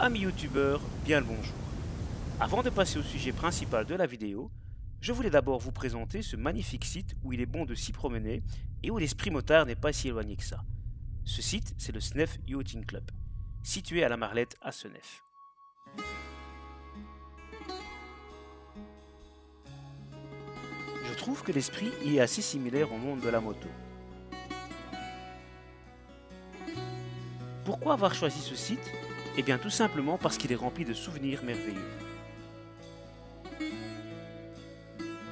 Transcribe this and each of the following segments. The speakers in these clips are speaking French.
Amis youtubeurs, bien le bonjour. Avant de passer au sujet principal de la vidéo, je voulais d'abord vous présenter ce magnifique site où il est bon de s'y promener et où l'esprit motard n'est pas si éloigné que ça. Ce site, c'est le Senef Yachting Club, situé à la Marlette à Senef. Je trouve que l'esprit y est assez similaire au monde de la moto. Pourquoi avoir choisi ce site? Eh bien tout simplement parce qu'il est rempli de souvenirs merveilleux.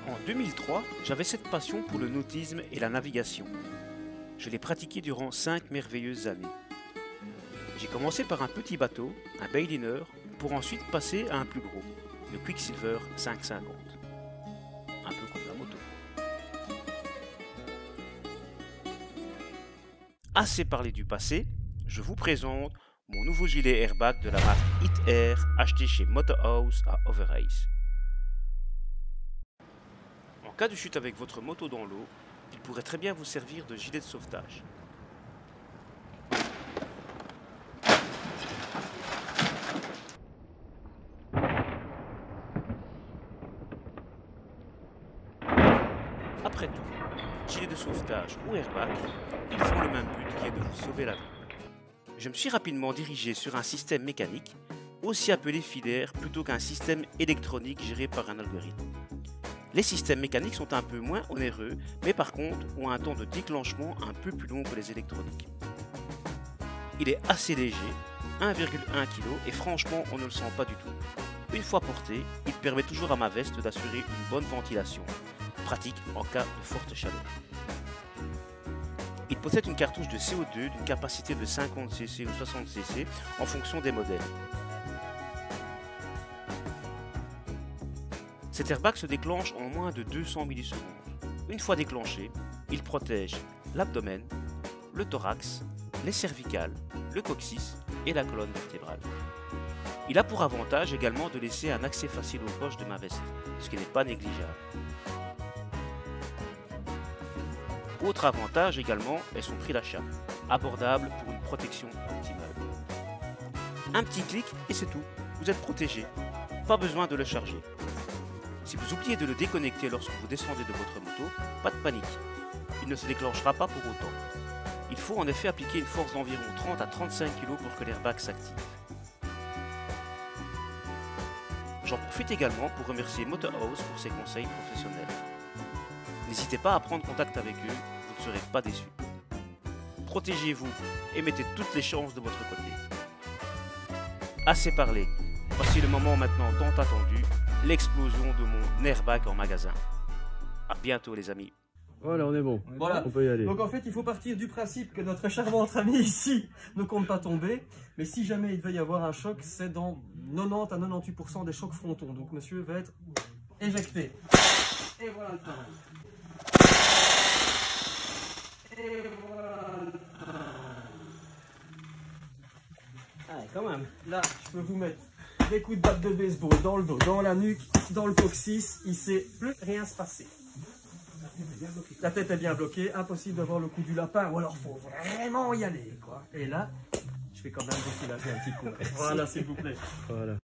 En 2003, j'avais cette passion pour le nautisme et la navigation. Je l'ai pratiqué durant 5 merveilleuses années. J'ai commencé par un petit bateau, un Bayliner, pour ensuite passer à un plus gros, le Quicksilver 550. Un peu comme la moto. Assez parlé du passé, je vous présente mon nouveau gilet airbag de la marque Hit Air acheté chez Motorhouse à Overace. En cas de chute avec votre moto dans l'eau, il pourrait très bien vous servir de gilet de sauvetage. Après tout, gilet de sauvetage ou airbag, ils ont le même but qui est de vous sauver la vie. Je me suis rapidement dirigé sur un système mécanique, aussi appelé filaire, plutôt qu'un système électronique géré par un algorithme. Les systèmes mécaniques sont un peu moins onéreux, mais par contre ont un temps de déclenchement un peu plus long que les électroniques. Il est assez léger, 1,1 kg, et franchement on ne le sent pas du tout. Une fois porté, il permet toujours à ma veste d'assurer une bonne ventilation, pratique en cas de forte chaleur. Il possède une cartouche de CO2 d'une capacité de 50 cc ou 60 cc en fonction des modèles. Cet airbag se déclenche en moins de 200 millisecondes. Une fois déclenché, il protège l'abdomen, le thorax, les cervicales, le coccyx et la colonne vertébrale. Il a pour avantage également de laisser un accès facile aux poches de ma veste, ce qui n'est pas négligeable. Autre avantage également est son prix d'achat, abordable pour une protection optimale. Un petit clic et c'est tout, vous êtes protégé, pas besoin de le charger. Si vous oubliez de le déconnecter lorsque vous descendez de votre moto, pas de panique, il ne se déclenchera pas pour autant. Il faut en effet appliquer une force d'environ 30 à 35 kg pour que l'airbag s'active. J'en profite également pour remercier Motorhouse pour ses conseils professionnels. N'hésitez pas à prendre contact avec eux, vous ne serez pas déçus. Protégez-vous et mettez toutes les chances de votre côté. Assez parlé, voici le moment maintenant tant attendu, l'explosion de mon airbag en magasin. A bientôt les amis. Voilà, on est bon. Voilà. On peut y aller. Donc en fait, il faut partir du principe que notre charmante amie ici ne compte pas tomber. Mais si jamais il devait y avoir un choc, c'est dans 90 à 98% des chocs frontaux. Donc monsieur va être éjecté. Et voilà le travail. Et voilà le travail. Allez, quand même. Là, je peux vous mettre des coups de batte de baseball dans le dos, dans la nuque, dans le coccyx. Il ne sait plus rien se passer. La tête est bien bloquée, impossible d'avoir le coup du lapin, ou alors faut vraiment y aller, quoi. Et là, je vais quand même vous soulager un petit coup. Voilà, s'il vous plaît. Voilà.